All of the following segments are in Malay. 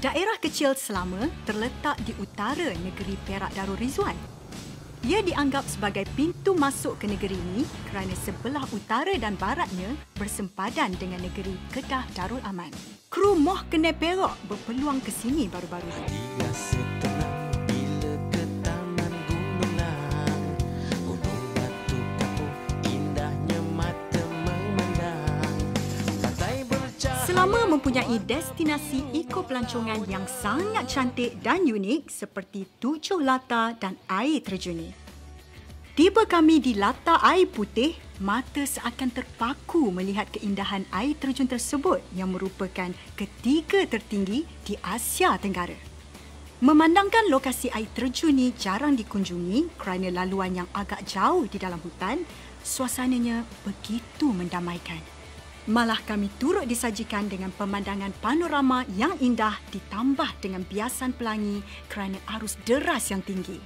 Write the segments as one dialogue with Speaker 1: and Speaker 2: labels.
Speaker 1: Daerah kecil Selama terletak di utara negeri Perak Darul Rizwan. Ia dianggap sebagai pintu masuk ke negeri ini kerana sebelah utara dan baratnya bersempadan dengan negeri Kedah Darul Aman. Kru Moh Kenai Perak berpeluang ke sini baru-baru ini. Selama mempunyai destinasi eko-pelancongan yang sangat cantik dan unik seperti 7 latar dan air terjun ini. Tiba kami di latar air putih, mata seakan terpaku melihat keindahan air terjun tersebut yang merupakan ketiga tertinggi di Asia Tenggara. Memandangkan lokasi air terjun ini jarang dikunjungi kerana laluan yang agak jauh di dalam hutan, suasananya begitu mendamaikan. Malah kami turut disajikan dengan pemandangan panorama yang indah ditambah dengan biasan pelangi kerana arus deras yang tinggi.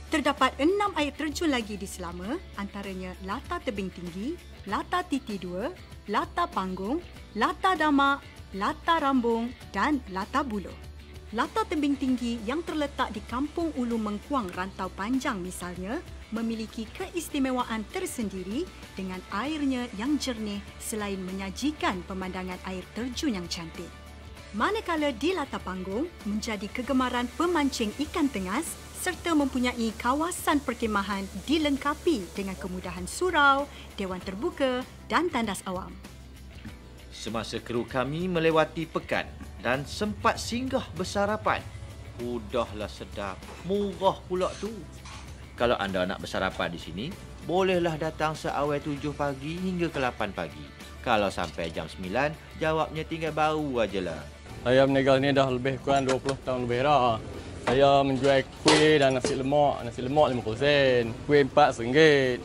Speaker 1: Terdapat 6 air terjun lagi di Selama, antaranya Latar Tebing Tinggi, Latar Titi 2, Latar Panggung, Latar Damak, Latar Rambung dan Latar Buloh. Latar Tebing Tinggi yang terletak di Kampung Ulu Mengkuang Rantau Panjang misalnya, memiliki keistimewaan tersendiri dengan airnya yang jernih selain menyajikan pemandangan air terjun yang cantik. Manakala di Latar Panggung menjadi kegemaran pemancing ikan tengas serta mempunyai kawasan perkhemahan dilengkapi dengan kemudahan surau, dewan terbuka dan tandas awam.
Speaker 2: Semasa kru kami melewati pekan dan sempat singgah bersarapan, udahlah sedap, murah pula tu. Kalau anda nak bersarapan di sini, bolehlah datang seawal 7 pagi hingga ke 8 pagi. Kalau sampai jam 9, jawabnya tinggal bau ajalah.
Speaker 3: Saya berniaga ni dah lebih kurang 20 tahun lebih dah. Saya menjual kuih dan nasi lemak 50 sen, kuih 4 ringgit.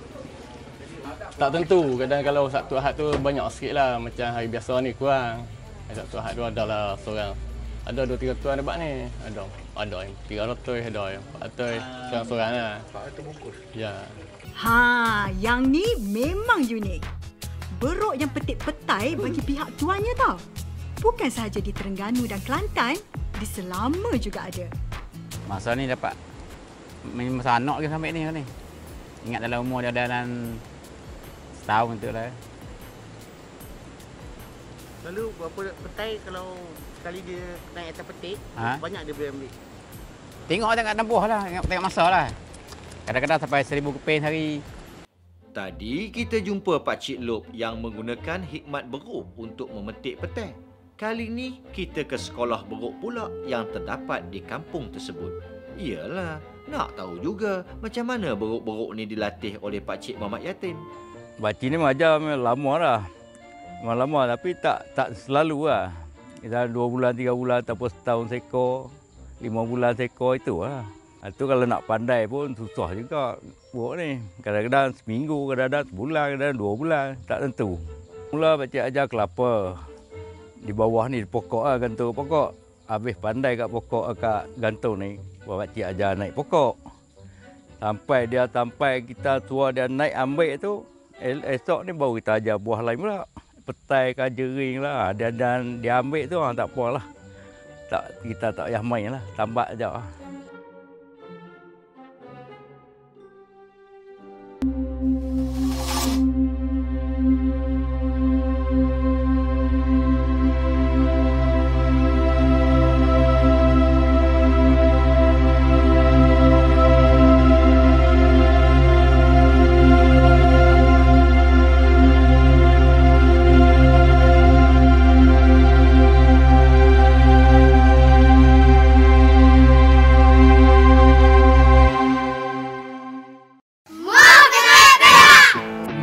Speaker 3: Tak tentu, kadang kalau Sabtu Ahad tu banyak sikit lah, macam hari biasa ni kurang. Hari Sabtu Ahad tu adalah seorang. Ada 2-3 tuan dapat ni. Ada yang 300, ada yang 400. Seorang-seorang lah.
Speaker 4: 400 bungkus?
Speaker 3: Ya.
Speaker 1: Yang ni memang unik. Beruk yang petik petai bagi pihak tuannya tau. Bukan sahaja di Terengganu dan Kelantan, di Selama juga ada.
Speaker 5: Masa ni dapat masa anak ke sampai ni. Ingat dalam umur dia dalam setahun tu lah.
Speaker 4: Lalu berapa petai kalau sekali dia naik atas petik, banyak dia boleh ambil?
Speaker 5: Tengok jangan nambuh lah, tengok masa lah. Kadang-kadang sampai 1000 keping sehari.
Speaker 2: Tadi kita jumpa Pak Cik Lop yang menggunakan hikmat beruk untuk memetik petai. Kali ni kita ke sekolah beruk pula yang terdapat di kampung tersebut. Iyalah, nak tahu juga macam mana beruk-beruk ni dilatih oleh Pak Cik Muhammad Yatin.
Speaker 6: Pakcik ni mengajar lama lah. Memang lama tapi tak selalu lah. Dalam 2 bulan, 3 bulan ataupun setahun seekor, 5 bulan seekor itu lah. Itu kalau nak pandai pun susah juga buruk ni. Kadang-kadang seminggu, kadang-kadang sebulan, kadang-kadang 2 bulan. Tak tentu. Mula pakcik ajar kelapa. Di bawah ni pokok lah, gantung pokok. Habis pandai kat pokok, kat gantung ni, pakcik ajar naik pokok. Sampai kita tua dia naik ambil tu, esok ni baru kita ajar buah lain pula. Petai ke jering lah, dan dia ambil tu tak apalah. Kita tak payah main lah, tambat je.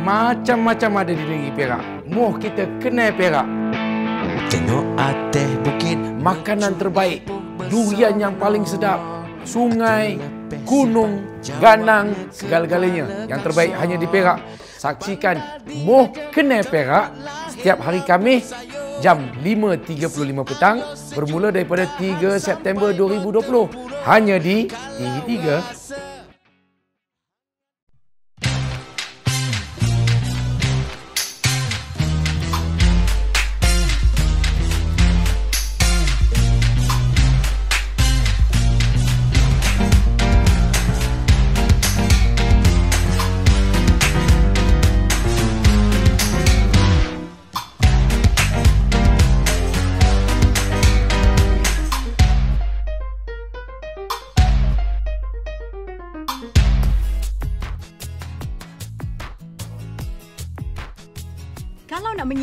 Speaker 4: Macam-macam ada di negeri Perak. Moh kita Kenai Perak.
Speaker 7: Tengok atas bukit,
Speaker 4: Makanan terbaik, durian yang paling sedap, sungai, gunung, ganang, segala-galanya. Yang terbaik hanya di Perak. Saksikan Moh Kenai Perak setiap hari Khamis jam 5.35 petang bermula daripada 3 September 2020. Hanya di TV3.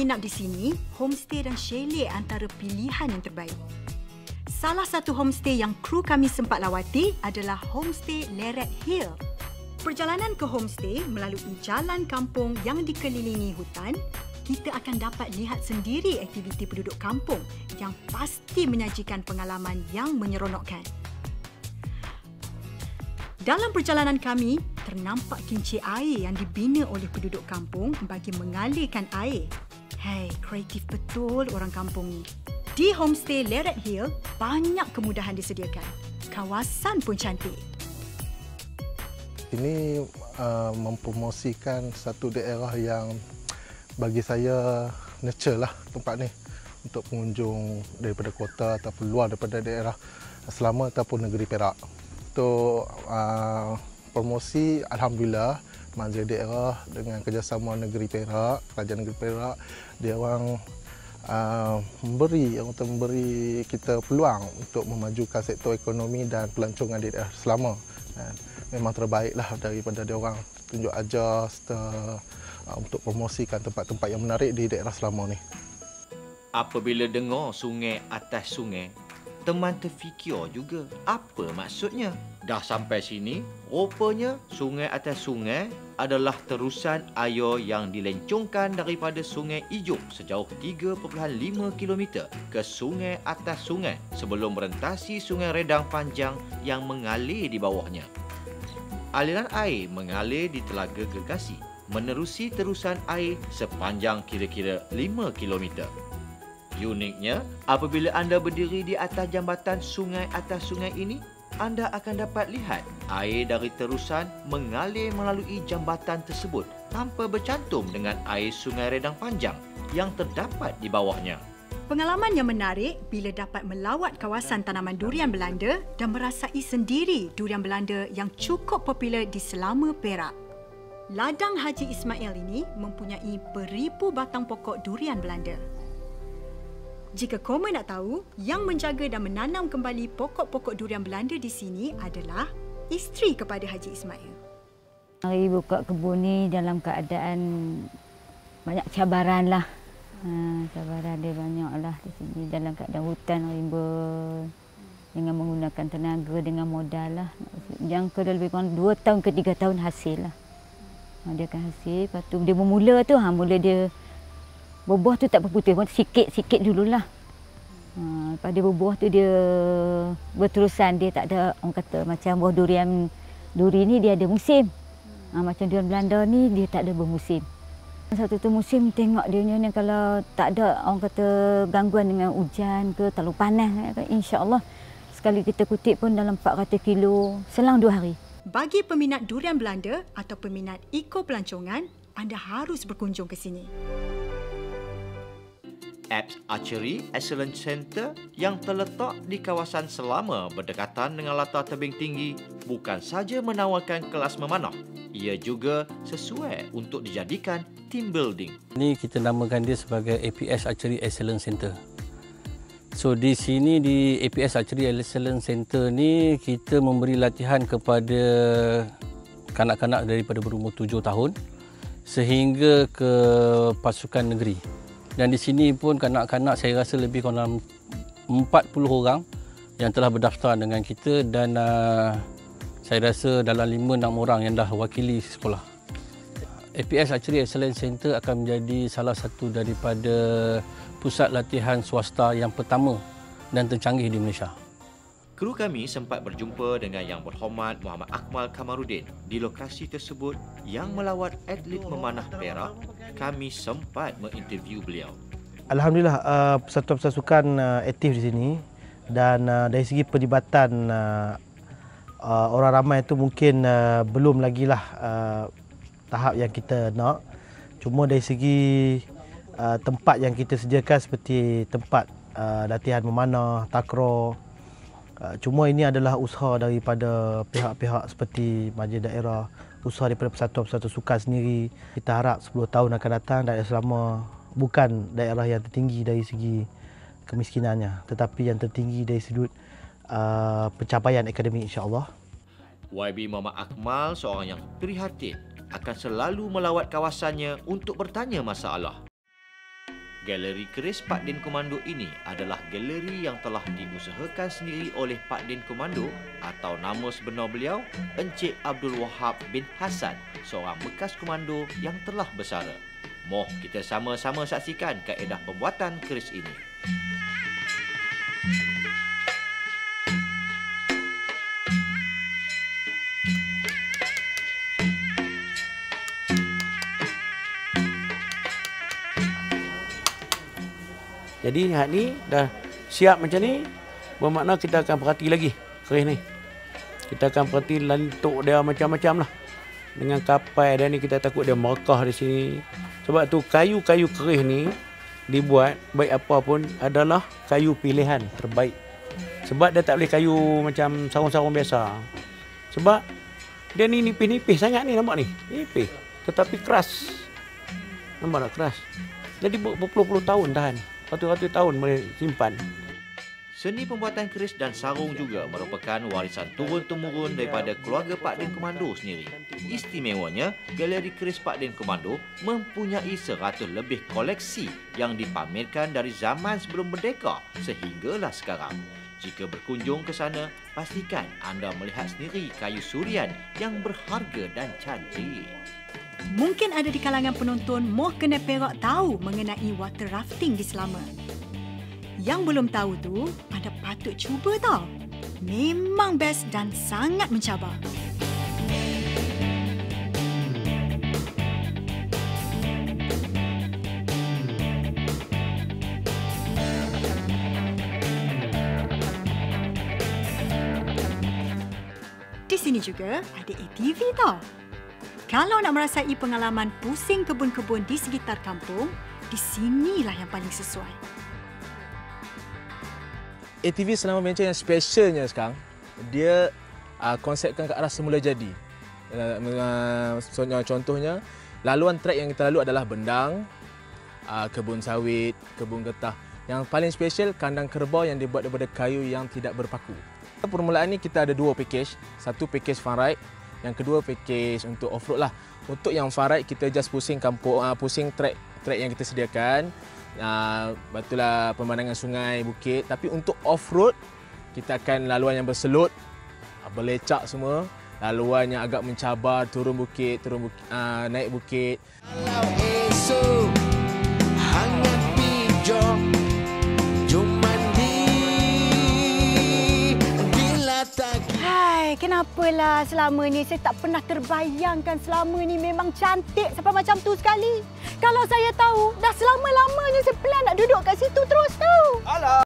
Speaker 1: menginap di sini, homestay dan chalet antara pilihan yang terbaik. Salah satu homestay yang kru kami sempat lawati adalah Homestay Leret Hill. Perjalanan ke homestay melalui jalan kampung yang dikelilingi hutan, kita akan dapat lihat sendiri aktiviti penduduk kampung yang pasti menyajikan pengalaman yang menyeronokkan. Dalam perjalanan kami, ternampak kincir air yang dibina oleh penduduk kampung bagi mengalirkan air. Hei, kreatif betul orang kampung ni. Di Homestay Leret Hill, banyak kemudahan disediakan. Kawasan pun cantik.
Speaker 8: Ini mempromosikan satu daerah yang bagi saya nature lah tempat ni untuk pengunjung daripada kota ataupun luar daripada daerah Selama ataupun negeri Perak. Untuk promosi, alhamdulillah Majlis Daerah dengan kerjasama negeri Perak, kerajaan negeri Perak, dia orang memberi kita peluang untuk memajukan sektor ekonomi dan pelancongan di daerah Selama. Memang terbaiklah daripada dia orang tunjuk ajar serta untuk promosikan tempat-tempat yang menarik di daerah Selama ni.
Speaker 2: Apabila dengar sungai atas sungai, teman terfikir juga apa maksudnya. Dah sampai sini, rupanya sungai atas sungai adalah terusan air yang dilencongkan daripada Sungai Ijuk sejauh 3.5 km ke sungai atas sungai sebelum merentasi Sungai Redang Panjang yang mengalir di bawahnya. Aliran air mengalir di Telaga Gergasi, menerusi terusan air sepanjang kira-kira 5 km. Uniknya, apabila anda berdiri di atas jambatan sungai atas sungai ini, anda akan dapat lihat air dari terusan mengalir melalui jambatan tersebut tanpa bercantum dengan air Sungai Redang Panjang yang terdapat di bawahnya.
Speaker 1: Pengalaman yang menarik bila dapat melawat kawasan tanaman durian Belanda dan merasai sendiri durian Belanda yang cukup popular di Selama Perak. Ladang Haji Ismail ini mempunyai beribu batang pokok durian Belanda. Jika koma nak tahu, yang menjaga dan menanam kembali pokok-pokok durian Belanda di sini adalah isteri kepada Haji Ismail.
Speaker 9: Hari buka kebun ni dalam keadaan banyak cabaran lah. Cabaran dia banyak lah di sini dalam keadaan hutan rimbun. Dengan menggunakan tenaga, dengan modal lah. Jangka dah lebih kurang 2 tahun ke 3 tahun hasil lah. Dia akan hasil, lepas tu dia bermula tu, mula dia berbuah tu tak berputih pun, sikit-sikit dululah. Lepas dia berbuah tu dia berterusan, dia tak ada, orang kata macam buah duri ni dia ada musim. Macam durian Belanda ni dia tak ada bermusim. Satu tu musim tengok dia ni kalau tak ada orang kata gangguan dengan hujan ke terlalu panas, insya-Allah sekali kita kutip pun dalam 400 kilo selang 2 hari.
Speaker 1: Bagi peminat durian Belanda atau peminat iko pelancongan, anda harus berkunjung ke sini.
Speaker 2: Apps Archery Excellence Center yang terletak di kawasan Selama berdekatan dengan latar tebing tinggi bukan saja menawarkan kelas memanah, ia juga sesuai untuk dijadikan team building.
Speaker 3: Ini kita namakan dia sebagai APS Archery Excellence Center. So di sini di APS Archery Excellence Center ni kita memberi latihan kepada kanak-kanak daripada berumur 7 tahun sehingga ke pasukan negeri. Dan di sini pun kanak-kanak saya rasa lebih kurang 40 orang yang telah berdaftar dengan kita dan saya rasa dalam 5-6 orang yang dah wakili sekolah. APS Archery Excellence Center akan menjadi salah satu daripada pusat latihan swasta yang pertama dan tercanggih di Malaysia.
Speaker 2: Kru kami sempat berjumpa dengan Yang Berhormat Muhammad Akmal Kamarudin di lokasi tersebut yang melawat atlet memanah Perak. Kami sempat menginterview beliau.
Speaker 10: Alhamdulillah, persatuan-persatuan sukan aktif di sini dan dari segi pelibatan orang ramai itu mungkin belum lagi lah tahap yang kita nak. Cuma dari segi tempat yang kita sediakan seperti tempat latihan memanah, takraw. Cuma ini adalah usaha daripada pihak-pihak seperti Majlis Daerah, usaha daripada persatuan-persatuan sukan sendiri. Kita harap 10 tahun akan datang daerah Selama bukan daerah yang tertinggi dari segi kemiskinannya, tetapi yang tertinggi dari sudut pencapaian akademik, insya-Allah.
Speaker 2: YB Muhammad Akmal, seorang yang prihatin, akan selalu melawat kawasannya untuk bertanya masalah. Galeri keris Pak Din Komando ini adalah galeri yang telah diusahakan sendiri oleh Pak Din Komando atau nama sebenar beliau Encik Abdul Wahab bin Hassan, seorang bekas komando yang telah bersara. Moh kita sama-sama saksikan kaedah pembuatan keris ini.
Speaker 11: Jadi hak ni dah siap macam ni, bermakna kita akan perhati lagi keris ni. Kita akan perhati lantuk dia macam-macam lah. Dengan kapai dia ni kita takut dia merekah di sini. Sebab tu kayu-kayu keris ni dibuat baik apa pun adalah kayu pilihan terbaik. Sebab dia tak boleh kayu macam sarung-sarung biasa. Sebab dia ni nipis-nipis sangat ni, nampak ni. Nipis. Tetapi keras. Nampak tak keras? Jadi berpuluh-puluh tahun tahan. Ratus-ratus tahun boleh simpan.
Speaker 2: Seni pembuatan keris dan sarung juga merupakan warisan turun-temurun daripada keluarga Pak Din Komando sendiri. Istimewanya, galeri keris Pak Din Komando mempunyai 100 lebih koleksi yang dipamerkan dari zaman sebelum merdeka sehinggalah sekarang. Jika berkunjung ke sana, pastikan anda melihat sendiri kayu surian yang berharga dan cantik.
Speaker 1: Mungkin ada di kalangan penonton Moh Kena Perak tahu mengenai water rafting di Selama. Yang belum tahu tu, anda patut cuba tau. Memang best dan sangat mencabar. Di sini juga ada ATV tau. Kalau nak merasai pengalaman pusing kebun-kebun di sekitar kampung, di sinilah yang paling sesuai.
Speaker 12: ATV Selama Adventure yang specialnya sekarang, dia konsepkan ke arah semula jadi. Contohnya, laluan trek yang kita lalu adalah Bendang, kebun sawit, kebun getah. Yang paling special, kandang kerbau yang dibuat daripada kayu yang tidak berpaku. Permulaan ni kita ada 2 package. Satu package fun ride, yang kedua package untuk off-road lah. Untuk yang fun ride, kita just pusing kampung, pusing trek yang kita sediakan. Betulah pemandangan sungai, bukit. Tapi untuk off-road, kita akan laluan yang berselut, berlecak semua. Laluan yang agak mencabar, turun bukit, naik bukit. Kalau esok hangat hijau, jom mandi bila tak.
Speaker 1: Hai, kenapalah selama ni saya tak pernah terbayangkan Selama ni memang cantik sampai macam tu sekali. Kalau saya tahu, dah selama-lamanya saya plan nak duduk kat situ terus tau. Alah.